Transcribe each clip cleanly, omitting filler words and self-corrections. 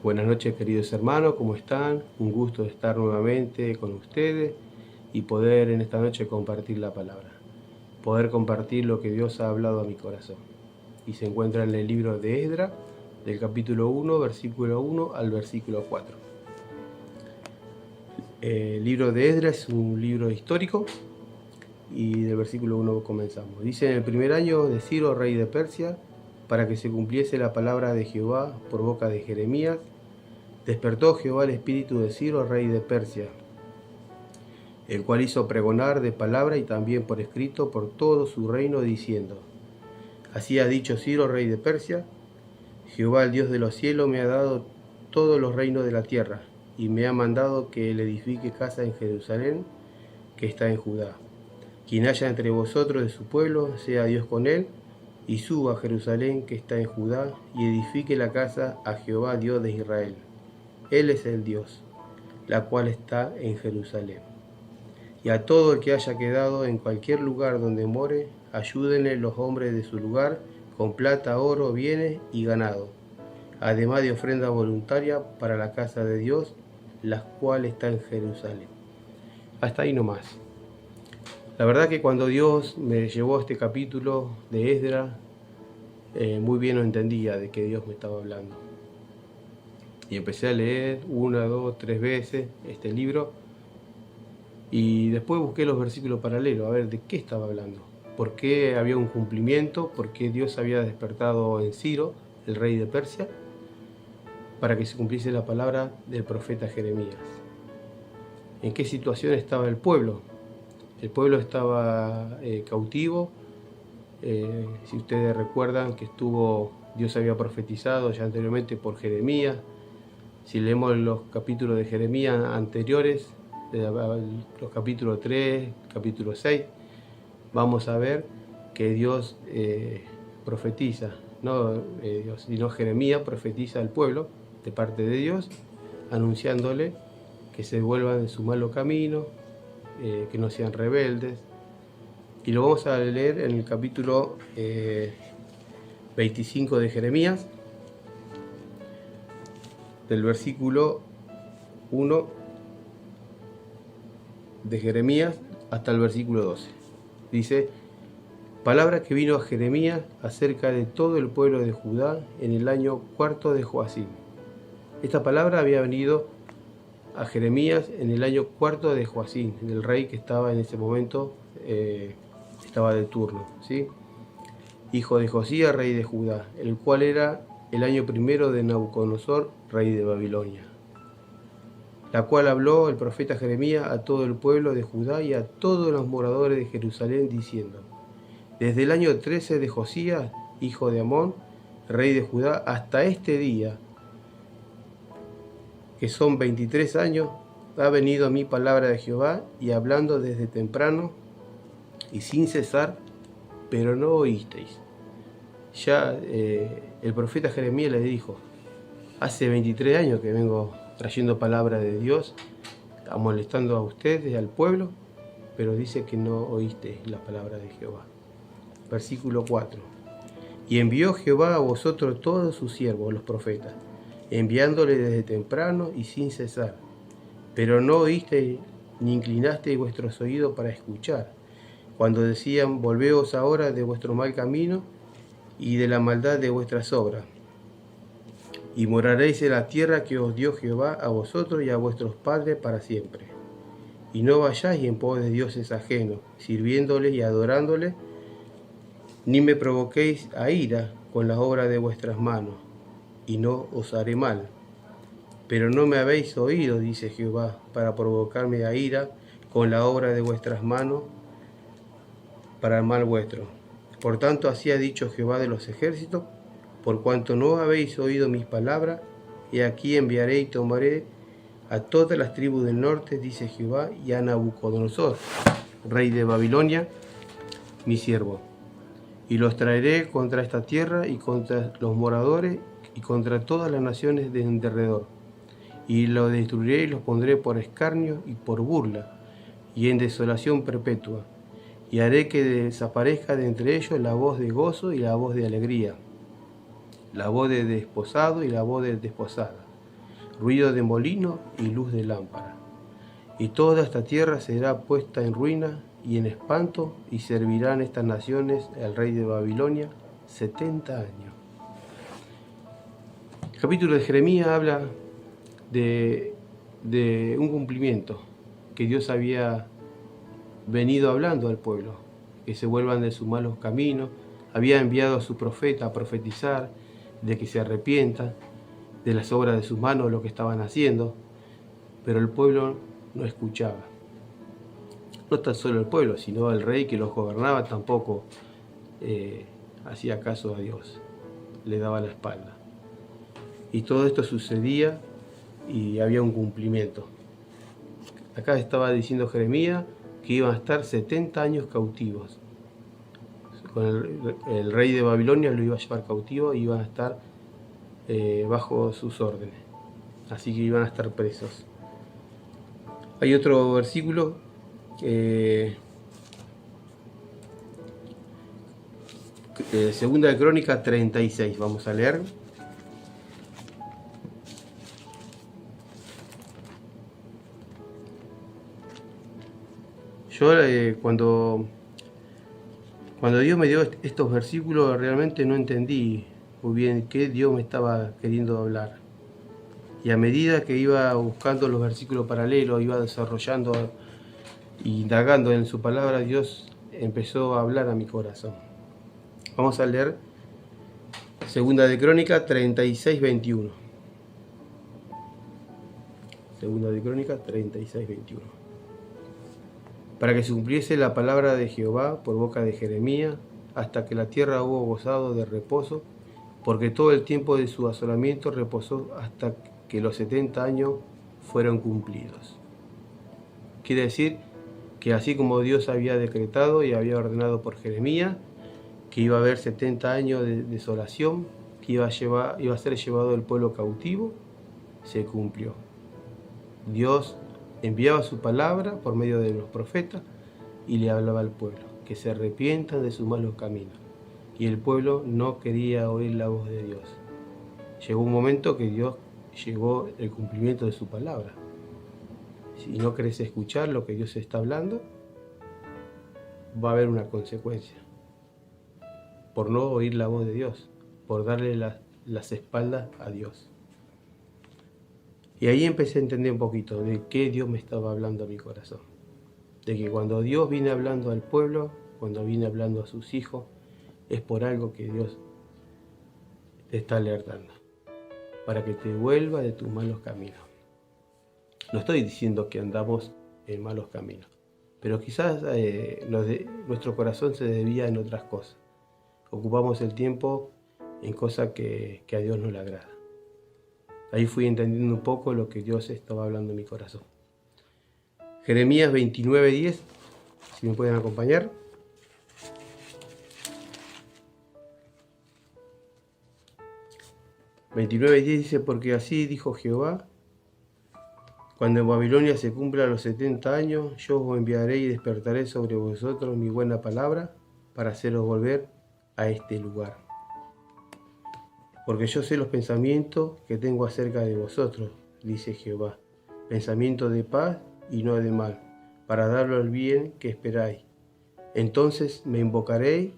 Buenas noches, queridos hermanos, ¿cómo están? Un gusto estar nuevamente con ustedes y poder en esta noche compartir la palabra, poder compartir lo que Dios ha hablado a mi corazón. Y se encuentra en el libro de Esdras, del capítulo 1, versículo 1 al versículo 4. El libro de Esdras es un libro histórico y del versículo 1 comenzamos. Dice: en el primer año de Ciro, rey de Persia, para que se cumpliese la palabra de Jehová por boca de Jeremías, despertó Jehová el espíritu de Ciro, rey de Persia, el cual hizo pregonar de palabra y también por escrito por todo su reino, diciendo: así ha dicho Ciro, rey de Persia: Jehová, el Dios de los cielos, me ha dado todos los reinos de la tierra, y me ha mandado que le edifique casa en Jerusalén, que está en Judá. Quien haya entre vosotros de su pueblo, sea Dios con él, y suba a Jerusalén, que está en Judá, y edifique la casa a Jehová, Dios de Israel. Él es el Dios, la cual está en Jerusalén. Y a todo el que haya quedado en cualquier lugar donde more, ayúdenle los hombres de su lugar con plata, oro, bienes y ganado, además de ofrenda voluntaria para la casa de Dios, la cual está en Jerusalén. Hasta ahí nomás. La verdad que cuando Dios me llevó a este capítulo de Esdras, muy bien lo entendía de que Dios me estaba hablando. Y empecé a leer 1, 2, 3 veces este libro. Y después busqué los versículos paralelos, a ver de qué estaba hablando. ¿Por qué había un cumplimiento? ¿Por qué Dios había despertado en Ciro, el rey de Persia, para que se cumpliese la palabra del profeta Jeremías? ¿En qué situación estaba el pueblo? El pueblo estaba cautivo. Si ustedes recuerdan que Dios había profetizado ya anteriormente por Jeremías. Si leemos los capítulos de Jeremías anteriores, los capítulos 3, capítulo 6, vamos a ver que Dios profetiza, sino Jeremías profetiza al pueblo de parte de Dios, anunciándole que se vuelvan de su malo camino, que no sean rebeldes. Y lo vamos a leer en el capítulo 25 de Jeremías, del versículo 1 de Jeremías hasta el versículo 12. Dice: palabra que vino a Jeremías acerca de todo el pueblo de Judá en el año 4 de Joacim. Esta palabra había venido a Jeremías en el año 4 de Joacim, el rey que estaba en ese momento, estaba de turno, ¿sí? Hijo de Josías, rey de Judá, el cual era el año primero de Nabucodonosor, rey de Babilonia, la cual habló el profeta Jeremías a todo el pueblo de Judá y a todos los moradores de Jerusalén, diciendo: desde el año 13 de Josías, hijo de Amón, rey de Judá, hasta este día, que son 23 años, ha venido a mí palabra de Jehová, y hablando desde temprano y sin cesar, pero no oísteis. Ya el profeta Jeremías le dijo: hace 23 años que vengo trayendo palabra de Dios, amonestando a ustedes, al pueblo, pero dice que no oísteis la palabra de Jehová. Versículo 4. Y envió Jehová a vosotros todos sus siervos, los profetas, enviándoles desde temprano y sin cesar, pero no oísteis ni inclinasteis vuestros oídos para escuchar, cuando decían: volveos ahora de vuestro mal camino y de la maldad de vuestras obras, y moraréis en la tierra que os dio Jehová a vosotros y a vuestros padres para siempre. Y no vayáis en pos de dioses ajenos, sirviéndoles y adorándoles, ni me provoquéis a ira con las obras de vuestras manos, y no os haré mal. Pero no me habéis oído, dice Jehová, para provocarme a ira con la obra de vuestras manos, para el mal vuestro. Por tanto, así ha dicho Jehová de los ejércitos: por cuanto no habéis oído mis palabras, y aquí enviaré y tomaré a todas las tribus del norte, dice Jehová, y a Nabucodonosor, rey de Babilonia, mi siervo, y los traeré contra esta tierra y contra los moradores y contra todas las naciones de alrededor, y los destruiré y los pondré por escarnio y por burla, y en desolación perpetua, y haré que desaparezca de entre ellos la voz de gozo y la voz de alegría, la voz de desposado y la voz de desposada, ruido de molino y luz de lámpara. Y toda esta tierra será puesta en ruina y en espanto, y servirán estas naciones al rey de Babilonia 70 años. El capítulo de Jeremías habla de un cumplimiento que Dios había venido hablando al pueblo, que se vuelvan de sus malos caminos. Había enviado a su profeta a profetizar de que se arrepientan de las obras de sus manos, lo que estaban haciendo, pero el pueblo no escuchaba. No tan solo el pueblo, sino el rey que los gobernaba tampoco hacía caso a Dios, le daba la espalda. Y todo esto sucedía y había un cumplimiento. Acá estaba diciendo Jeremías que iban a estar 70 años cautivos. Con el rey de Babilonia lo iba a llevar cautivo y iban a estar bajo sus órdenes. Así que iban a estar presos. Hay otro versículo, Segunda de Crónicas 36, vamos a leer. Yo cuando Dios me dio estos versículos realmente no entendí muy bien qué Dios me estaba queriendo hablar. Y a medida que iba buscando los versículos paralelos, iba desarrollando, indagando en su palabra, Dios empezó a hablar a mi corazón. Vamos a leer Segunda de Crónicas 36, 21. Segunda de Crónicas 36, 21. Para que se cumpliese la palabra de Jehová por boca de Jeremías, hasta que la tierra hubo gozado de reposo, porque todo el tiempo de su asolamiento reposó hasta que los 70 años fueron cumplidos. Quiere decir que así como Dios había decretado y había ordenado por Jeremías, que iba a haber 70 años de desolación, que iba a ser llevado el pueblo cautivo, se cumplió. Dios enviaba su palabra por medio de los profetas y le hablaba al pueblo, que se arrepientan de sus malos caminos. Y el pueblo no quería oír la voz de Dios. Llegó un momento que Dios llegó el cumplimiento de su palabra. Si no querés escuchar lo que Dios está hablando, va a haber una consecuencia. Por no oír la voz de Dios, por darle las espaldas a Dios. Y ahí empecé a entender un poquito de qué Dios me estaba hablando a mi corazón. De que cuando Dios viene hablando al pueblo, cuando viene hablando a sus hijos, es por algo que Dios te está alertando. Para que te vuelva de tus malos caminos. No estoy diciendo que andamos en malos caminos, pero quizás nuestro corazón se desvía en otras cosas. Ocupamos el tiempo en cosas que a Dios no le agrada. Ahí fui entendiendo un poco lo que Dios estaba hablando en mi corazón. Jeremías 29:10, si me pueden acompañar. ...29:10 dice: porque así dijo Jehová, cuando en Babilonia se cumplan los 70 años, yo os enviaré y despertaré sobre vosotros mi buena palabra, para haceros volver a este lugar. Porque yo sé los pensamientos que tengo acerca de vosotros, dice Jehová, pensamientos de paz y no de mal, para daros el bien que esperáis. Entonces me invocaréis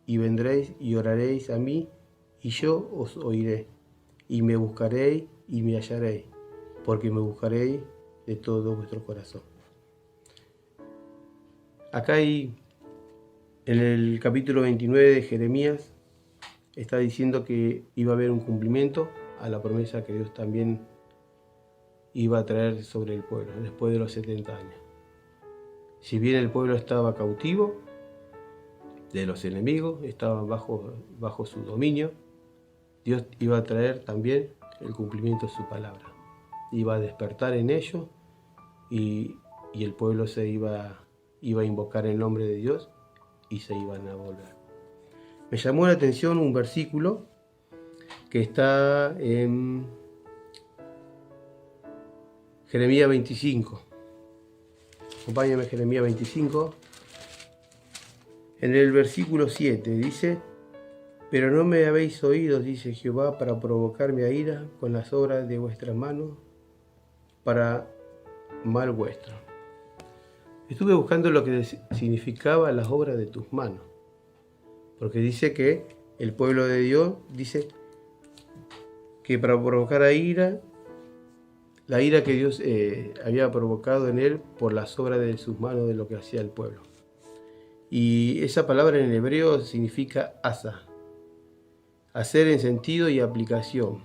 y vendréis y oraréis a mí, y yo os oiré, y me buscaréis y me hallaréis, porque me buscaréis de todo vuestro corazón. Acá hay, en el capítulo 29 de Jeremías, está diciendo que iba a haber un cumplimiento a la promesa que Dios también iba a traer sobre el pueblo después de los 70 años. Si bien el pueblo estaba cautivo de los enemigos, estaba bajo su dominio, Dios iba a traer también el cumplimiento de su palabra. Iba a despertar en ellos y el pueblo se iba a invocar el nombre de Dios y se iban a volver. Me llamó la atención un versículo que está en Jeremías 25. Acompáñame, Jeremías 25. En el versículo 7 dice: Pero no me habéis oído, dice Jehová, para provocarme a ira con las obras de vuestras manos, para mal vuestro. Estuve buscando lo que significaba las obras de tus manos, porque dice que el pueblo de Dios dice que para provocar a ira, la ira que Dios había provocado en él por las obras de sus manos, de lo que hacía el pueblo. Y esa palabra en hebreo significa asa, hacer en sentido y aplicación,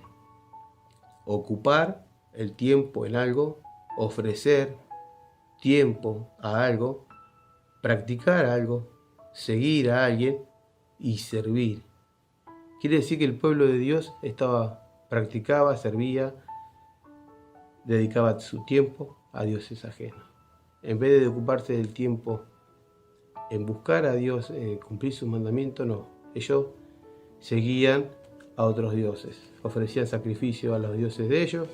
ocupar el tiempo en algo, ofrecer tiempo a algo, practicar algo, seguir a alguien y servir. Quiere decir que el pueblo de Dios practicaba, servía, dedicaba su tiempo a dioses ajenos. En vez de ocuparse del tiempo en buscar a Dios, cumplir sus mandamientos, no. Ellos seguían a otros dioses, ofrecían sacrificio a los dioses de ellos,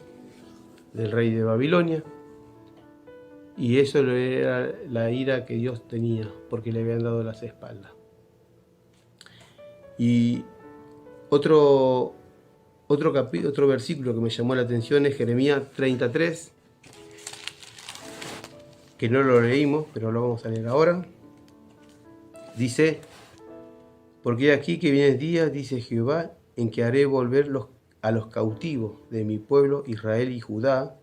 del rey de Babilonia, y eso era la ira que Dios tenía, porque le habían dado las espaldas. Y otro versículo que me llamó la atención es Jeremías 33, que no lo leímos, pero lo vamos a leer ahora. Dice: porque aquí que vienen días, dice Jehová, en que haré volver a los cautivos de mi pueblo Israel y Judá,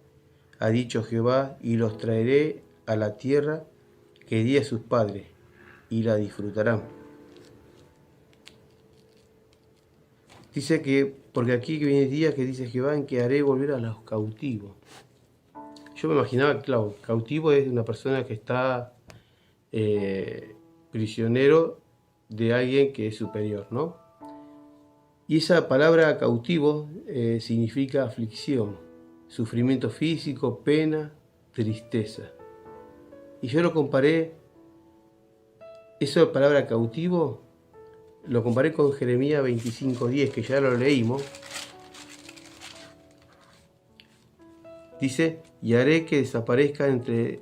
ha dicho Jehová, y los traeré a la tierra que di a sus padres, y la disfrutarán. Dice que, porque aquí que viene el día que dice Jehová, en que haré volver a los cautivos. Yo me imaginaba, claro, cautivo es una persona que está prisionero de alguien que es superior, ¿no? Y esa palabra cautivo significa aflicción, sufrimiento físico, pena, tristeza. Y yo lo comparé, eso de palabra cautivo, lo comparé con Jeremías 25:10, que ya lo leímos. Dice: y haré que desaparezca entre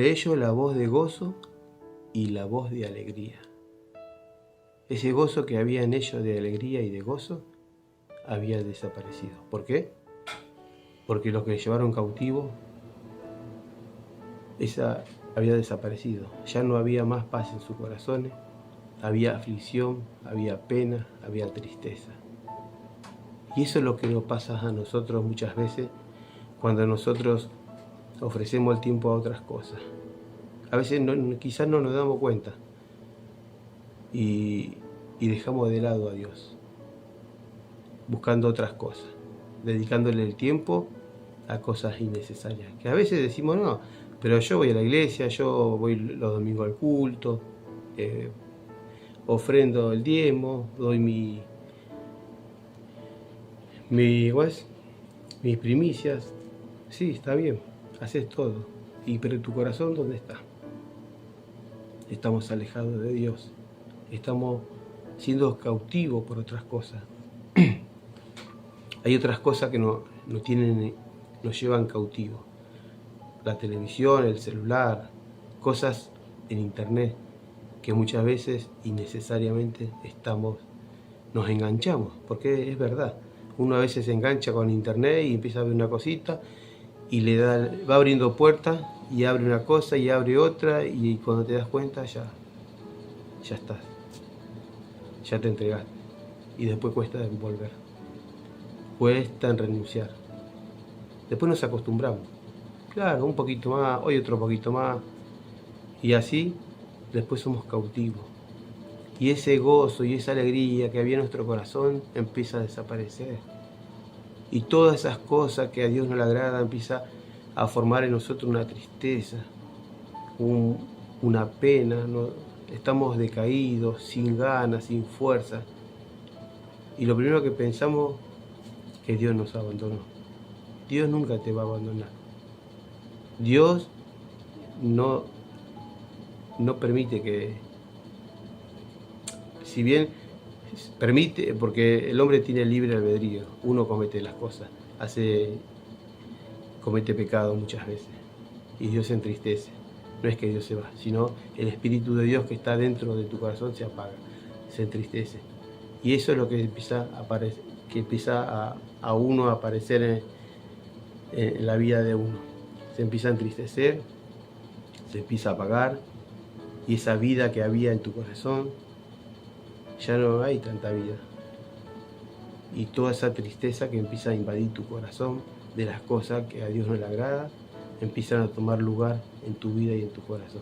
ellos la voz de gozo y la voz de alegría. Ese gozo que había en ellos de alegría y de gozo había desaparecido. ¿Por qué? Porque los que llevaron cautivo, esa había desaparecido. Ya no había más paz en sus corazones, había aflicción, había pena, había tristeza. Y eso es lo que nos pasa a nosotros muchas veces cuando nosotros ofrecemos el tiempo a otras cosas. A veces quizás no nos damos cuenta y dejamos de lado a Dios, buscando otras cosas, dedicándole el tiempo a cosas innecesarias. Que a veces decimos, no, pero yo voy a la iglesia, yo voy los domingos al culto, ofrendo el diezmo, doy mis primicias. Sí, está bien, haces todo. Pero tu corazón, ¿dónde está? Estamos alejados de Dios. Estamos siendo cautivos por otras cosas. Hay otras cosas que nos llevan cautivos. La televisión, el celular, cosas en internet que muchas veces innecesariamente nos enganchamos, porque es verdad. Uno a veces se engancha con internet y empieza a ver una cosita y va abriendo puertas y abre una cosa y abre otra, y cuando te das cuenta ya estás, ya te entregaste, y después cuesta volver, cuesta renunciar. Después nos acostumbramos, claro, un poquito más, hoy otro poquito más, y así después somos cautivos, y ese gozo y esa alegría que había en nuestro corazón empieza a desaparecer, y todas esas cosas que a Dios no le agrada empieza a formar en nosotros una tristeza, una pena, ¿no? Estamos decaídos, sin ganas, sin fuerza, y lo primero que pensamos es que Dios nos abandonó. Dios nunca te va a abandonar. Dios no permite que, si bien permite, porque el hombre tiene libre albedrío, uno comete las cosas, comete pecado muchas veces, y Dios se entristece. No es que Dios se va, sino el Espíritu de Dios que está dentro de tu corazón se apaga, se entristece. Y eso es lo que empieza a aparecer, que empieza a uno a aparecer en la vida de uno. Se empieza a entristecer, se empieza a apagar, y esa vida que había en tu corazón, ya no hay tanta vida. Y toda esa tristeza que empieza a invadir tu corazón de las cosas que a Dios no le agrada, empiezan a tomar lugar en tu vida y en tu corazón.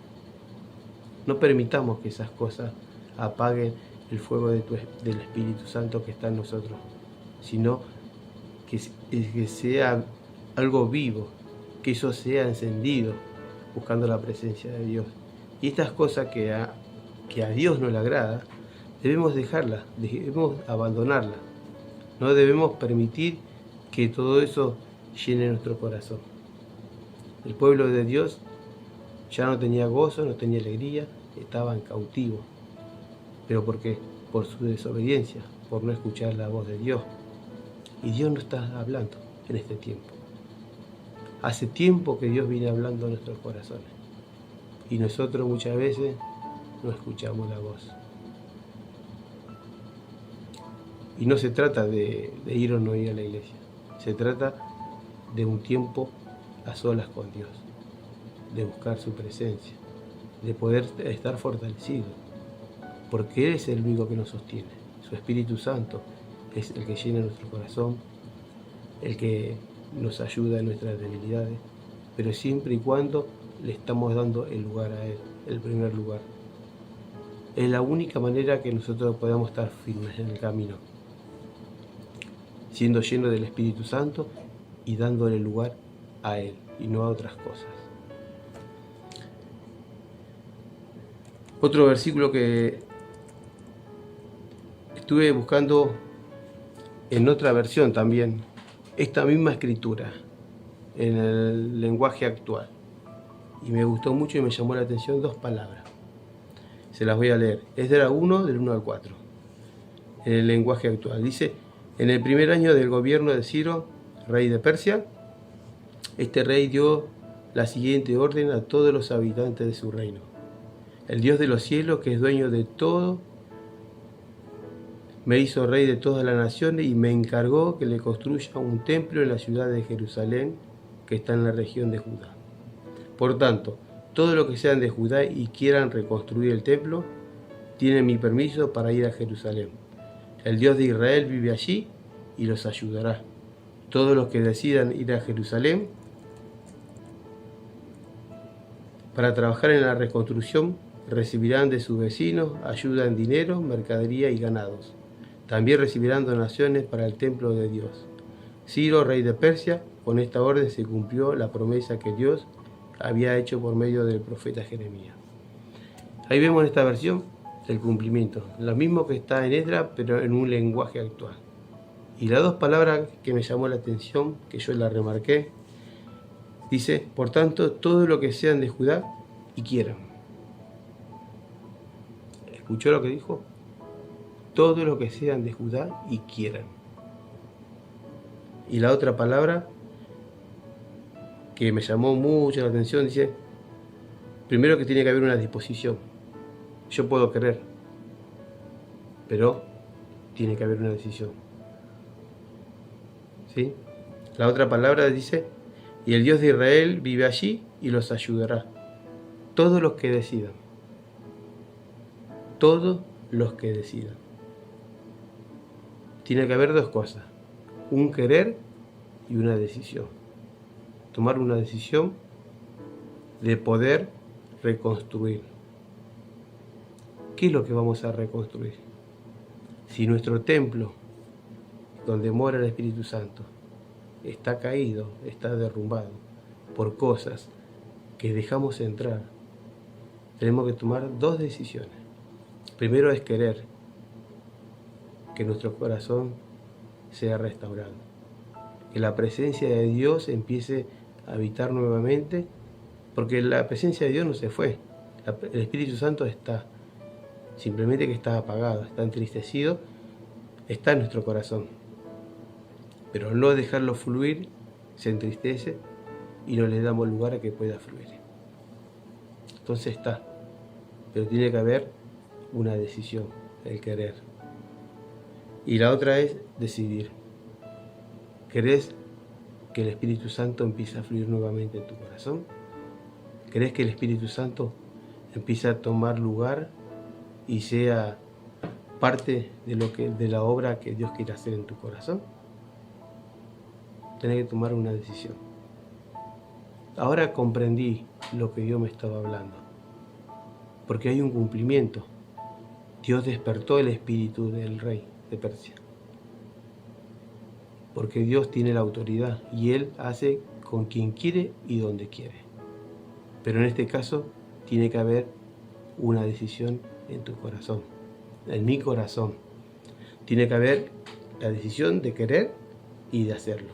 No permitamos que esas cosas apaguen el fuego del Espíritu Santo que está en nosotros, sino que sea algo vivo, que eso sea encendido, buscando la presencia de Dios. Y estas cosas que a Dios no le agrada, debemos dejarlas, debemos abandonarlas. No debemos permitir que todo eso llene nuestro corazón. El pueblo de Dios ya no tenía gozo, no tenía alegría, estaban cautivos. ¿Pero por qué? Por su desobediencia, por no escuchar la voz de Dios. Y Dios no está hablando en este tiempo. Hace tiempo que Dios viene hablando a nuestros corazones. Y nosotros muchas veces no escuchamos la voz. Y no se trata de ir o no ir a la iglesia. Se trata de un tiempo a solas con Dios, de buscar su presencia, de poder estar fortalecido, porque Él es el único que nos sostiene. Su Espíritu Santo es el que llena nuestro corazón, el que nos ayuda en nuestras debilidades, pero siempre y cuando le estamos dando el lugar a Él, el primer lugar. Es la única manera que nosotros podamos estar firmes en el camino, siendo llenos del Espíritu Santo y dándole lugar a Él y no a otras cosas. Otro versículo que estuve buscando en otra versión también, esta misma escritura, en el lenguaje actual, y me gustó mucho y me llamó la atención dos palabras. Se las voy a leer. Es de la 1, del 1 al 4, en el lenguaje actual. Dice: en el primer año del gobierno de Ciro, rey de Persia, este rey dio la siguiente orden a todos los habitantes de su reino. El Dios de los cielos, que es dueño de todo, me hizo rey de todas las naciones y me encargó que le construya un templo en la ciudad de Jerusalén, que está en la región de Judá. Por tanto, todos los que sean de Judá y quieran reconstruir el templo, tienen mi permiso para ir a Jerusalén. El Dios de Israel vive allí y los ayudará. Todos los que decidan ir a Jerusalén para trabajar en la reconstrucción recibirán de sus vecinos ayuda en dinero, mercadería y ganados. También recibirán donaciones para el templo de Dios. Ciro, rey de Persia, con esta orden se cumplió la promesa que Dios había hecho por medio del profeta Jeremías. Ahí vemos en esta versión el cumplimiento, lo mismo que está en Esdras, pero en un lenguaje actual. Y las dos palabras que me llamó la atención, que yo la remarqué, dice: por tanto, todo lo que sean de Judá y quieran. ¿Escuchó lo que dijo? Todo lo que sean de Judá y quieran. Y la otra palabra que me llamó mucho la atención dice: primero que tiene que haber una disposición. Yo puedo querer, pero tiene que haber una decisión. ¿Sí? La otra palabra dice: y el Dios de Israel vive allí y los ayudará. Todos los que decidan. Todos los que decidan. Tiene que haber dos cosas: un querer y una decisión. Tomar una decisión de poder reconstruir. ¿Qué es lo que vamos a reconstruir? Si nuestro templo, donde mora el Espíritu Santo, está caído, está derrumbado por cosas que dejamos entrar, tenemos que tomar dos decisiones. Primero es querer que nuestro corazón sea restaurado, que la presencia de Dios empiece a habitar nuevamente, porque la presencia de Dios no se fue, el Espíritu Santo está, simplemente que está apagado, está entristecido, está en nuestro corazón, pero al no dejarlo fluir, se entristece y no le damos lugar a que pueda fluir. Entonces está, pero tiene que haber una decisión, el querer. Y la otra es decidir. ¿Querés que el Espíritu Santo empiece a fluir nuevamente en tu corazón? ¿Querés que el Espíritu Santo empiece a tomar lugar y sea parte de la obra que Dios quiere hacer en tu corazón? Tenés que tomar una decisión. Ahora comprendí lo que Dios me estaba hablando, porque hay un cumplimiento. Dios despertó el espíritu del rey de Persia, porque Dios tiene la autoridad y Él hace con quien quiere y donde quiere. Pero en este caso tiene que haber una decisión en tu corazón, en mi corazón. Tiene que haber la decisión de querer y de hacerlo.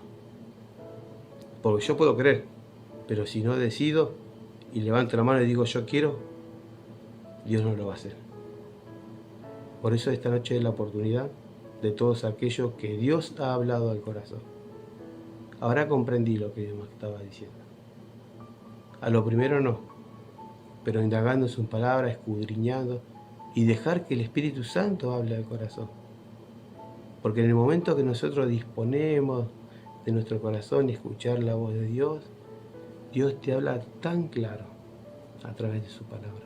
Porque yo puedo querer, pero si no decido y levanto la mano y digo yo quiero, Dios no lo va a hacer. Por eso esta noche es la oportunidad de todos aquellos que Dios ha hablado al corazón. Ahora comprendí lo que Dios me estaba diciendo. A lo primero no, pero indagando en sus palabras, escudriñando y dejar que el Espíritu Santo hable al corazón. Porque en el momento que nosotros disponemos de nuestro corazón y escuchar la voz de Dios, Dios te habla tan claro a través de su palabra.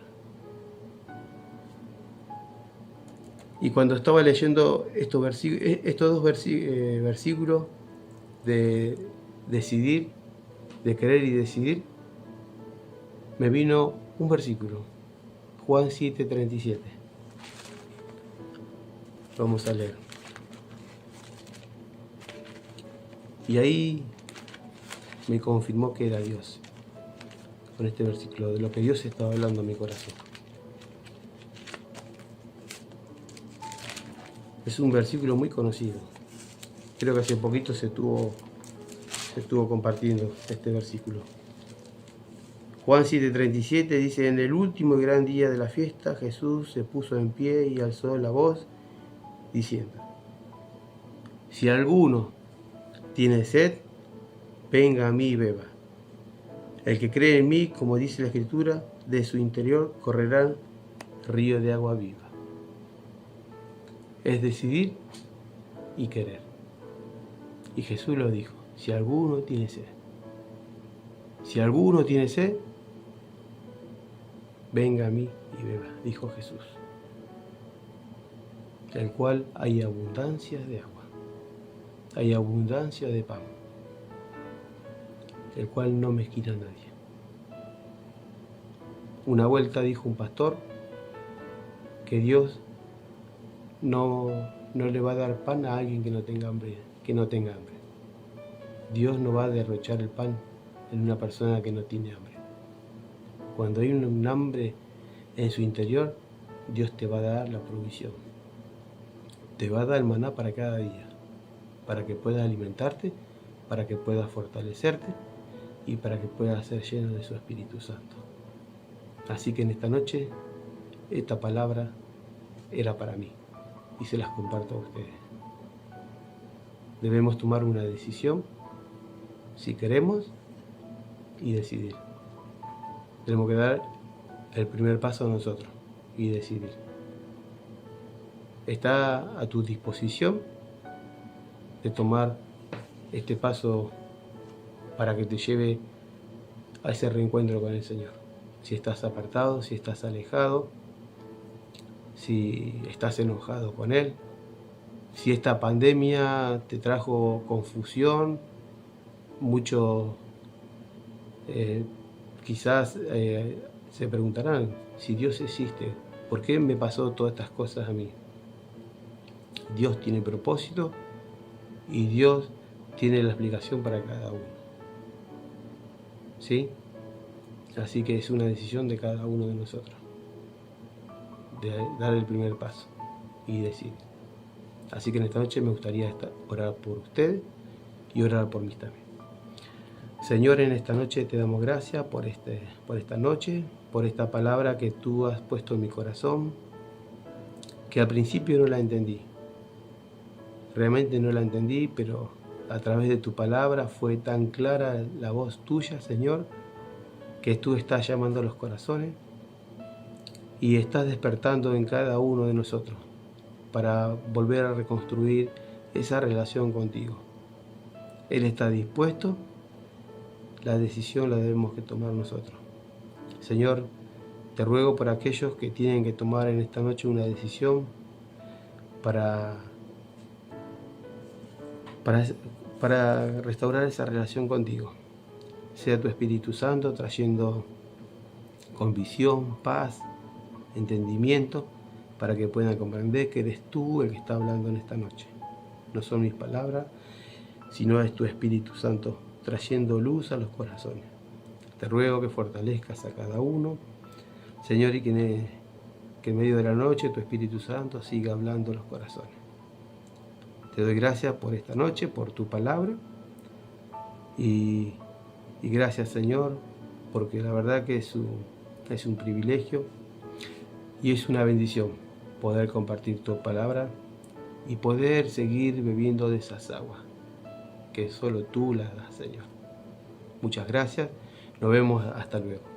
Y cuando estaba leyendo estos dos versículos de decidir, de querer y decidir, me vino un versículo, Juan 7:37. Vamos a leer. Y ahí me confirmó que era Dios, con este versículo, de lo que Dios estaba hablando a mi corazón. Es un versículo muy conocido. Creo que hace poquito se estuvo compartiendo este versículo. Juan 7:37 dice: en el último y gran día de la fiesta, Jesús se puso en pie y alzó la voz, diciendo: si alguno tiene sed, venga a mí y beba. El que cree en mí, como dice la Escritura, de su interior correrán ríos de agua viva. Es decidir y querer. Y Jesús lo dijo: si alguno tiene sed. Si alguno tiene sed, venga a mí y beba, dijo Jesús, el cual hay abundancia de agua, hay abundancia de pan, el cual no mezquina a nadie. Una vuelta dijo un pastor que Dios no le va a dar pan a alguien que no tenga hambre, Dios no va a derrochar el pan en una persona que no tiene hambre. Cuando hay un hambre en su interior, Dios te va a dar la provisión. Te va a dar el maná para cada día, para que puedas alimentarte, para que puedas fortalecerte y para que puedas ser lleno de su Espíritu Santo. Así que en esta noche, esta palabra era para mí y se las comparto a ustedes. Debemos tomar una decisión si queremos y decidir. Tenemos que dar el primer paso a nosotros y decidir. Está a tu disposición de tomar este paso para que te lleve a ese reencuentro con el Señor. Si estás apartado, si estás alejado, si estás enojado con Él, si esta pandemia te trajo confusión, mucho, quizás se preguntarán, si Dios existe, ¿por qué me pasó todas estas cosas a mí? Dios tiene propósito y Dios tiene la explicación para cada uno. ¿Sí? Así que es una decisión de cada uno de nosotros, de dar el primer paso y decidir. Así que en esta noche me gustaría orar por ustedes y orar por mí también. Señor, en esta noche te damos gracias por esta noche, por esta palabra que tú has puesto en mi corazón, que al principio no la entendí. Realmente no la entendí, pero a través de tu palabra fue tan clara la voz tuya, Señor, que tú estás llamando a los corazones y estás despertando en cada uno de nosotros para volver a reconstruir esa relación contigo. Él está dispuesto, la decisión la debemos que tomar nosotros. Señor, te ruego por aquellos que tienen que tomar en esta noche una decisión para restaurar esa relación contigo. Sea tu Espíritu Santo trayendo convicción, paz, entendimiento, para que puedan comprender que eres tú el que está hablando en esta noche. No son mis palabras, sino es tu Espíritu Santo trayendo luz a los corazones. Te ruego que fortalezcas a cada uno, Señor, y que en medio de la noche tu Espíritu Santo siga hablando a los corazones. Te doy gracias por esta noche, por tu palabra, y gracias, Señor, porque la verdad que es un privilegio y es una bendición poder compartir tu palabra y poder seguir bebiendo de esas aguas que solo tú las das, Señor. Muchas gracias, nos vemos hasta luego.